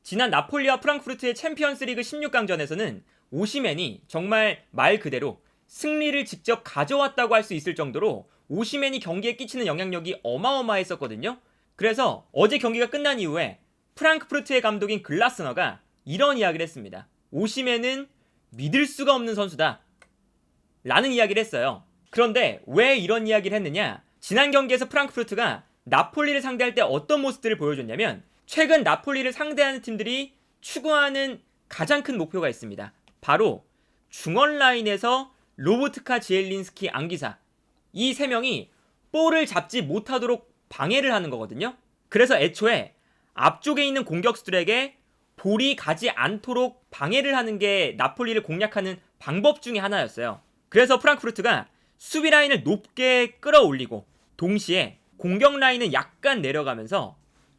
지난 나폴리와 프랑크푸르트의 챔피언스리그 16강전에서는 오시맨이 정말 말 그대로 승리를 직접 가져왔다고 할 수 있을 정도로 오시맨이 경기에 끼치는 영향력이 어마어마했었거든요. 그래서 어제 경기가 끝난 이후에 프랑크푸르트의 감독인 글라스너가 이런 이야기를 했습니다. 오시맨은 믿을 수가 없는 선수다 라는 이야기를 했어요. 그런데 왜 이런 이야기를 했느냐? 지난 경기에서 프랑크푸르트가 나폴리를 상대할 때 어떤 모습들을 보여줬냐면 최근 나폴리를 상대하는 팀들이 추구하는 가장 큰 목표가 있습니다. 바로 중원 라인에서 로보트카, 지엘린스키, 앙기사 이 세 명이 볼을 잡지 못하도록 방해를 하는 거거든요. 그래서 애초에 앞쪽에 있는 공격수들에게 볼이 가지 않도록 방해를 하는 게 나폴리를 공략하는 방법 중에 하나였어요. 그래서 프랑크푸르트가 수비 라인을 높게 끌어올리고 동시에 공격 라인은 약간 내려가면서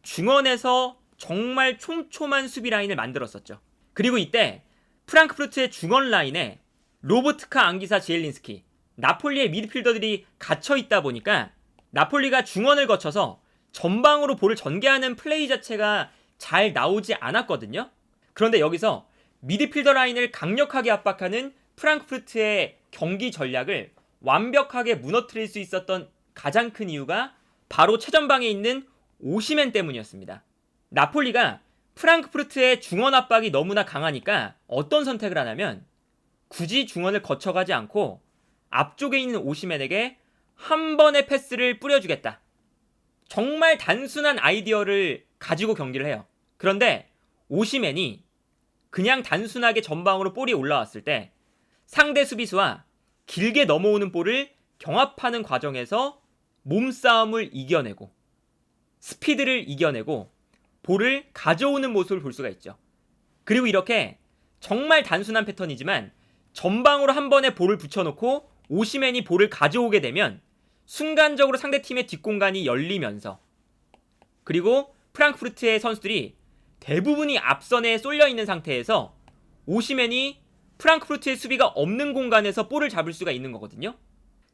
중원에서 정말 촘촘한 수비 라인을 만들었었죠. 그리고 이때 프랑크푸르트의 중원 라인에 로보트카, 앙기사, 지엘린스키 나폴리의 미드필더들이 갇혀있다 보니까 나폴리가 중원을 거쳐서 전방으로 볼을 전개하는 플레이 자체가 잘 나오지 않았거든요. 그런데 여기서 미드필더 라인을 강력하게 압박하는 프랑크푸르트의 경기 전략을 완벽하게 무너뜨릴 수 있었던 가장 큰 이유가 바로 최전방에 있는 오시맨 때문이었습니다. 나폴리가 프랑크푸르트의 중원 압박이 너무나 강하니까 어떤 선택을 하냐면 굳이 중원을 거쳐가지 않고 앞쪽에 있는 오시맨에게 한 번의 패스를 뿌려주겠다. 정말 단순한 아이디어를 가지고 경기를 해요. 그런데 오시맨이 그냥 단순하게 전방으로 볼이 올라왔을 때 상대 수비수와 길게 넘어오는 볼을 경합하는 과정에서 몸싸움을 이겨내고 스피드를 이겨내고 볼을 가져오는 모습을 볼 수가 있죠. 그리고 이렇게 정말 단순한 패턴이지만 전방으로 한 번에 볼을 붙여놓고 오시맨이 볼을 가져오게 되면 순간적으로 상대팀의 뒷공간이 열리면서 그리고 프랑크푸르트의 선수들이 대부분이 앞선에 쏠려있는 상태에서 오시맨이 프랑크푸르트의 수비가 없는 공간에서 볼을 잡을 수가 있는 거거든요.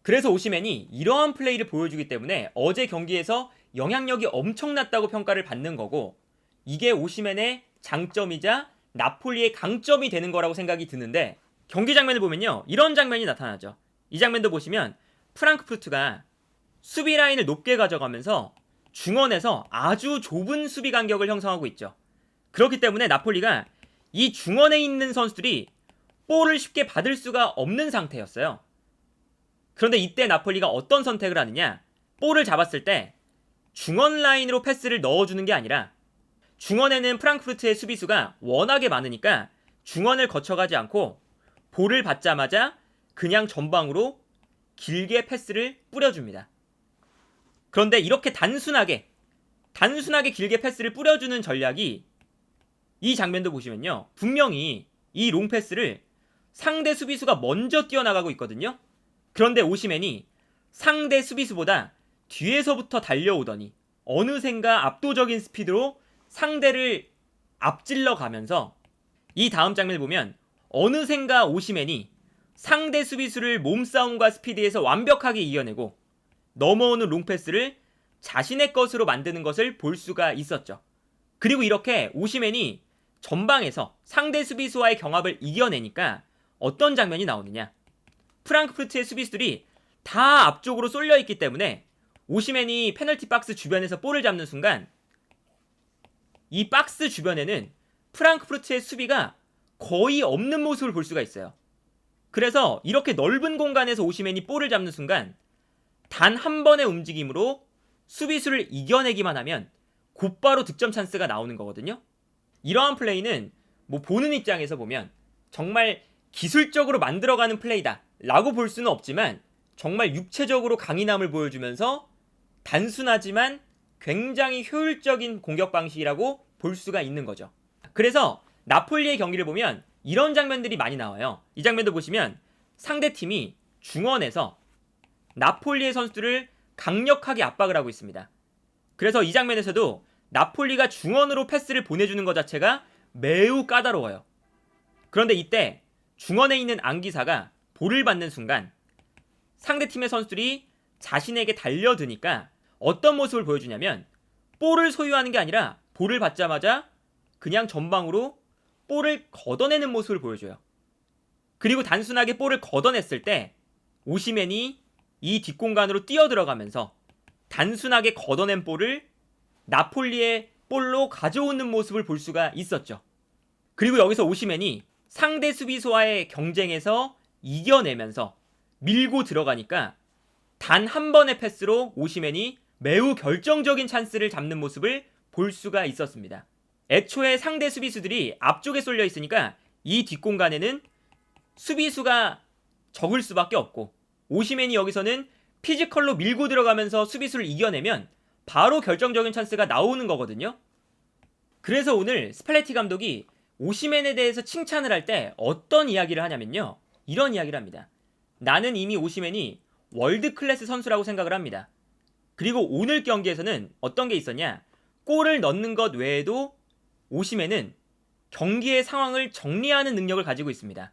그래서 오시맨이 이러한 플레이를 보여주기 때문에 어제 경기에서 영향력이 엄청났다고 평가를 받는 거고 이게 오시맨의 장점이자 나폴리의 강점이 되는 거라고 생각이 드는데 경기 장면을 보면요. 이런 장면이 나타나죠. 이 장면도 보시면 프랑크푸르트가 수비 라인을 높게 가져가면서 중원에서 아주 좁은 수비 간격을 형성하고 있죠. 그렇기 때문에 나폴리가 이 중원에 있는 선수들이 볼을 쉽게 받을 수가 없는 상태였어요. 그런데 이때 나폴리가 어떤 선택을 하느냐? 볼을 잡았을 때 중원 라인으로 패스를 넣어주는 게 아니라 중원에는 프랑크푸르트의 수비수가 워낙에 많으니까 중원을 거쳐가지 않고 볼을 받자마자 그냥 전방으로 길게 패스를 뿌려줍니다. 그런데 이렇게 단순하게 길게 패스를 뿌려주는 전략이 이 장면도 보시면요. 분명히 이 롱패스를 상대 수비수가 먼저 뛰어나가고 있거든요. 그런데 오시맨이 상대 수비수보다 뒤에서부터 달려오더니 어느샌가 압도적인 스피드로 상대를 앞질러 가면서 이 다음 장면을 보면 어느샌가 오시맨이 상대 수비수를 몸싸움과 스피드에서 완벽하게 이겨내고 넘어오는 롱패스를 자신의 것으로 만드는 것을 볼 수가 있었죠. 그리고 이렇게 오시맨이 전방에서 상대 수비수와의 경합을 이겨내니까 어떤 장면이 나오느냐? 프랑크푸르트의 수비수들이 다 앞쪽으로 쏠려있기 때문에 오시맨이 페널티 박스 주변에서 볼을 잡는 순간 이 박스 주변에는 프랑크푸르트의 수비가 거의 없는 모습을 볼 수가 있어요. 그래서 이렇게 넓은 공간에서 오시맨이 볼을 잡는 순간 단 한 번의 움직임으로 수비수를 이겨내기만 하면 곧바로 득점 찬스가 나오는 거거든요. 이러한 플레이는 보는 입장에서 보면 정말 기술적으로 만들어가는 플레이다 라고 볼 수는 없지만 정말 육체적으로 강인함을 보여주면서 단순하지만 굉장히 효율적인 공격 방식이라고 볼 수가 있는 거죠. 그래서 나폴리의 경기를 보면 이런 장면들이 많이 나와요. 이 장면도 보시면 상대팀이 중원에서 나폴리의 선수들을 강력하게 압박을 하고 있습니다. 그래서 이 장면에서도 나폴리가 중원으로 패스를 보내주는 것 자체가 매우 까다로워요. 그런데 이때 중원에 있는 앙기사가 볼을 받는 순간 상대팀의 선수들이 자신에게 달려드니까 어떤 모습을 보여주냐면 볼을 소유하는 게 아니라 볼을 받자마자 그냥 전방으로 볼을 걷어내는 모습을 보여줘요. 그리고 단순하게 볼을 걷어냈을 때 오시멘이 이 뒷공간으로 뛰어들어가면서 단순하게 걷어낸 볼을 나폴리의 볼로 가져오는 모습을 볼 수가 있었죠. 그리고 여기서 오시멘이 상대 수비수와의 경쟁에서 이겨내면서 밀고 들어가니까 단 한 번의 패스로 오시멘이 매우 결정적인 찬스를 잡는 모습을 볼 수가 있었습니다. 애초에 상대 수비수들이 앞쪽에 쏠려 있으니까 이 뒷공간에는 수비수가 적을 수밖에 없고, 오시멘이 여기서는 피지컬로 밀고 들어가면서 수비수를 이겨내면 바로 결정적인 찬스가 나오는 거거든요. 그래서 오늘 스팔레티 감독이 오시멘에 대해서 칭찬을 할 때 어떤 이야기를 하냐면요, 이런 이야기를 합니다. 나는 이미 오시멘이 월드 클래스 선수라고 생각을 합니다. 그리고 오늘 경기에서는 어떤 게 있었냐, 골을 넣는 것 외에도 오시멘은 경기의 상황을 정리하는 능력을 가지고 있습니다.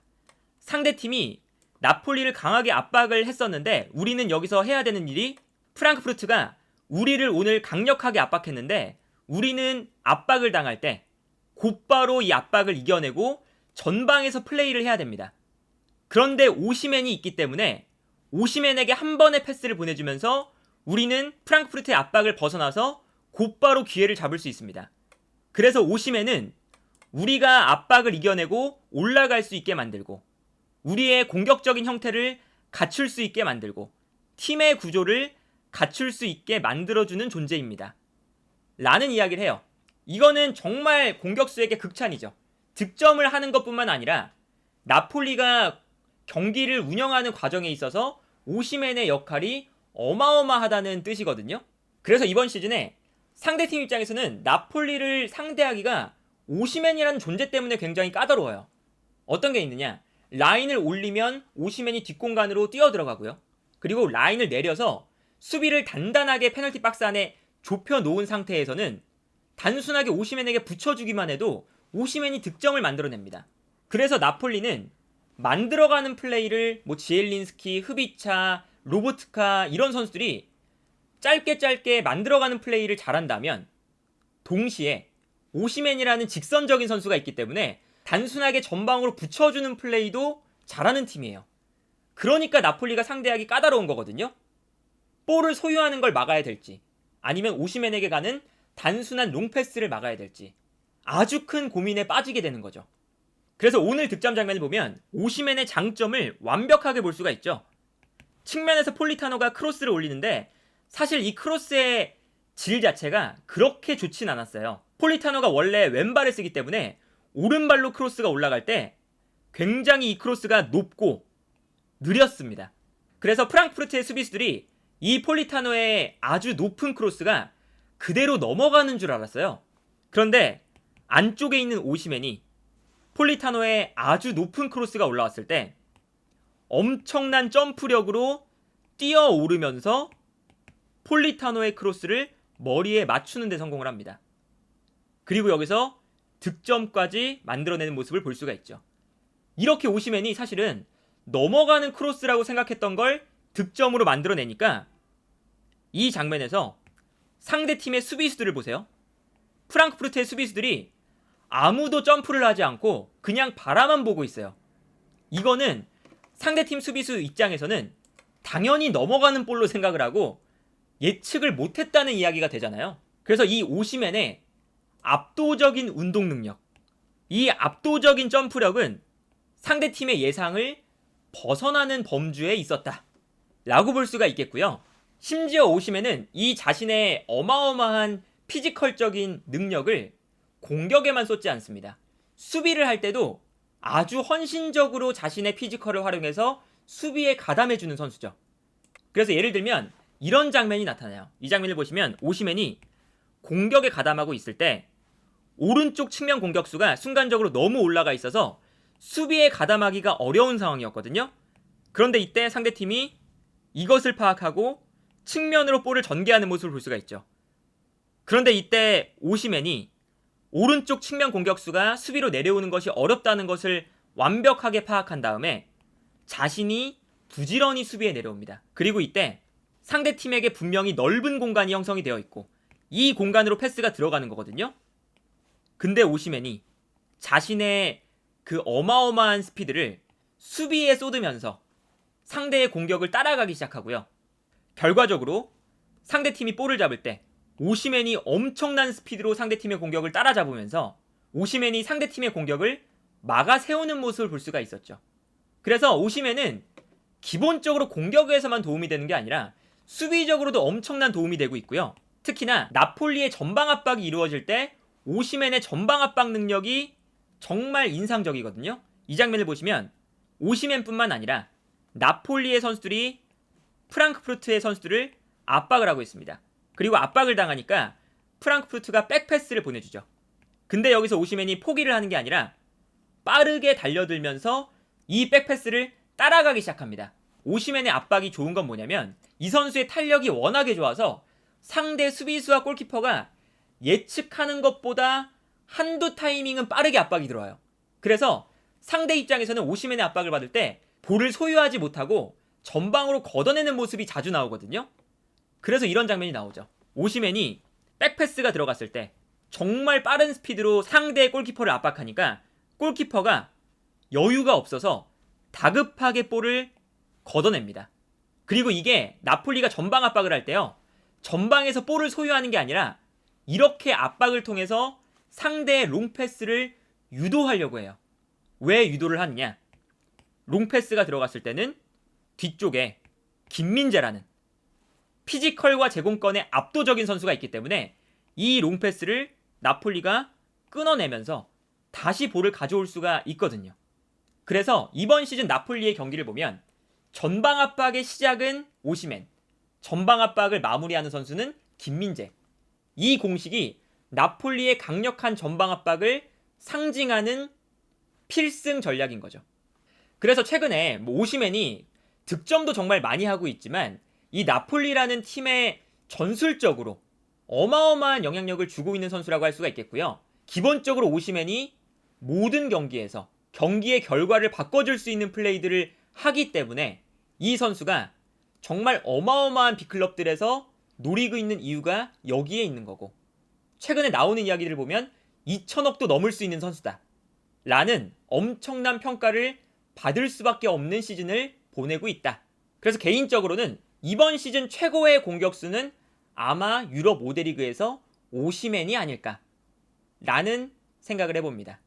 상대팀이 나폴리를 강하게 압박을 했었는데 우리는 여기서 해야 되는 일이, 프랑크푸르트가 우리를 오늘 강력하게 압박했는데 우리는 압박을 당할 때 곧바로 이 압박을 이겨내고 전방에서 플레이를 해야 됩니다. 그런데 오시멘이 있기 때문에 오시멘에게 한 번의 패스를 보내주면서 우리는 프랑크푸르트의 압박을 벗어나서 곧바로 기회를 잡을 수 있습니다. 그래서 오시멘은 우리가 압박을 이겨내고 올라갈 수 있게 만들고 우리의 공격적인 형태를 갖출 수 있게 만들고 팀의 구조를 갖출 수 있게 만들어주는 존재입니다. 라는 이야기를 해요. 이거는 정말 공격수에게 극찬이죠. 득점을 하는 것뿐만 아니라 나폴리가 경기를 운영하는 과정에 있어서 오시멘의 역할이 어마어마하다는 뜻이거든요. 그래서 이번 시즌에 상대팀 입장에서는 나폴리를 상대하기가 오시멘이라는 존재 때문에 굉장히 까다로워요. 어떤 게 있느냐, 라인을 올리면 오시멘이 뒷공간으로 뛰어들어가고요. 그리고 라인을 내려서 수비를 단단하게 페널티 박스 안에 좁혀놓은 상태에서는 단순하게 오시멘에게 붙여주기만 해도 오시멘이 득점을 만들어냅니다. 그래서 나폴리는 만들어가는 플레이를 지엘린스키, 흡이차, 로보트카 이런 선수들이 짧게 만들어가는 플레이를 잘한다면 동시에 오시멘이라는 직선적인 선수가 있기 때문에 단순하게 전방으로 붙여주는 플레이도 잘하는 팀이에요. 그러니까 나폴리가 상대하기 까다로운 거거든요. 볼을 소유하는 걸 막아야 될지 아니면 오시멘에게 가는 단순한 롱패스를 막아야 될지 아주 큰 고민에 빠지게 되는 거죠. 그래서 오늘 득점 장면을 보면 오시멘의 장점을 완벽하게 볼 수가 있죠. 측면에서 폴리타노가 크로스를 올리는데 사실 이 크로스의 질 자체가 그렇게 좋진 않았어요. 폴리타노가 원래 왼발을 쓰기 때문에 오른발로 크로스가 올라갈 때 굉장히 이 크로스가 높고 느렸습니다. 그래서 프랑크푸르트의 수비수들이 이 폴리타노의 아주 높은 크로스가 그대로 넘어가는 줄 알았어요. 그런데 안쪽에 있는 오시멘이 폴리타노의 아주 높은 크로스가 올라왔을 때 엄청난 점프력으로 뛰어오르면서 폴리타노의 크로스를 머리에 맞추는 데 성공을 합니다. 그리고 여기서 득점까지 만들어내는 모습을 볼 수가 있죠. 이렇게 오시멘이 사실은 넘어가는 크로스라고 생각했던 걸 득점으로 만들어내니까 이 장면에서 상대팀의 수비수들을 보세요. 프랑크푸르트의 수비수들이 아무도 점프를 하지 않고 그냥 바라만 보고 있어요. 이거는 상대팀 수비수 입장에서는 당연히 넘어가는 볼로 생각을 하고 예측을 못했다는 이야기가 되잖아요. 그래서 이 오시멘의 압도적인 운동 능력, 이 압도적인 점프력은 상대팀의 예상을 벗어나는 범주에 있었다 라고 볼 수가 있겠고요. 심지어 오시멘은 이 자신의 어마어마한 피지컬적인 능력을 공격에만 쏟지 않습니다. 수비를 할 때도 아주 헌신적으로 자신의 피지컬을 활용해서 수비에 가담해주는 선수죠. 그래서 예를 들면 이런 장면이 나타나요. 이 장면을 보시면 오시멘이 공격에 가담하고 있을 때 오른쪽 측면 공격수가 순간적으로 너무 올라가 있어서 수비에 가담하기가 어려운 상황이었거든요. 그런데 이때 상대팀이 이것을 파악하고 측면으로 볼을 전개하는 모습을 볼 수가 있죠. 그런데 이때 오시멘이 오른쪽 측면 공격수가 수비로 내려오는 것이 어렵다는 것을 완벽하게 파악한 다음에 자신이 부지런히 수비에 내려옵니다. 그리고 이때 상대팀에게 분명히 넓은 공간이 형성이 되어 있고 이 공간으로 패스가 들어가는 거거든요. 근데 오시맨이 자신의 그 어마어마한 스피드를 수비에 쏟으면서 상대의 공격을 따라가기 시작하고요. 결과적으로 상대팀이 볼을 잡을 때 오시맨이 엄청난 스피드로 상대팀의 공격을 따라잡으면서 오시맨이 상대팀의 공격을 막아 세우는 모습을 볼 수가 있었죠. 그래서 오시맨은 기본적으로 공격에서만 도움이 되는 게 아니라 수비적으로도 엄청난 도움이 되고 있고요. 특히나 나폴리의 전방 압박이 이루어질 때 오시맨의 전방 압박 능력이 정말 인상적이거든요. 이 장면을 보시면 오시맨뿐만 아니라 나폴리의 선수들이 프랑크푸르트의 선수들을 압박을 하고 있습니다. 그리고 압박을 당하니까 프랑크푸르트가 백패스를 보내주죠. 근데 여기서 오시맨이 포기를 하는 게 아니라 빠르게 달려들면서 이 백패스를 따라가기 시작합니다. 오시맨의 압박이 좋은 건 뭐냐면 이 선수의 탄력이 워낙에 좋아서 상대 수비수와 골키퍼가 예측하는 것보다 한두 타이밍은 빠르게 압박이 들어와요. 그래서 상대 입장에서는 오시맨의 압박을 받을 때 볼을 소유하지 못하고 전방으로 걷어내는 모습이 자주 나오거든요. 그래서 이런 장면이 나오죠. 오시맨이 백패스가 들어갔을 때 정말 빠른 스피드로 상대의 골키퍼를 압박하니까 골키퍼가 여유가 없어서 다급하게 볼을 걷어냅니다. 그리고 이게 나폴리가 전방 압박을 할 때요, 전방에서 볼을 소유하는 게 아니라 이렇게 압박을 통해서 상대의 롱패스를 유도하려고 해요. 왜 유도를 하느냐? 롱패스가 들어갔을 때는 뒤쪽에 김민재라는 피지컬과 제공권의 압도적인 선수가 있기 때문에 이 롱패스를 나폴리가 끊어내면서 다시 볼을 가져올 수가 있거든요. 그래서 이번 시즌 나폴리의 경기를 보면 전방 압박의 시작은 오시맨, 전방 압박을 마무리하는 선수는 김민재. 이 공식이 나폴리의 강력한 전방 압박을 상징하는 필승 전략인 거죠. 그래서 최근에 오시맨이 득점도 정말 많이 하고 있지만 이 나폴리라는 팀에 전술적으로 어마어마한 영향력을 주고 있는 선수라고 할 수가 있겠고요. 기본적으로 오시맨이 모든 경기에서 경기의 결과를 바꿔줄 수 있는 플레이들을 하기 때문에 이 선수가 정말 어마어마한 빅클럽들에서 노리고 있는 이유가 여기에 있는 거고, 최근에 나오는 이야기를 보면 2천억도 넘을 수 있는 선수다 라는 엄청난 평가를 받을 수밖에 없는 시즌을 보내고 있다. 그래서 개인적으로는 이번 시즌 최고의 공격수는 아마 유럽 5대 리그에서 오시맨이 아닐까 라는 생각을 해봅니다.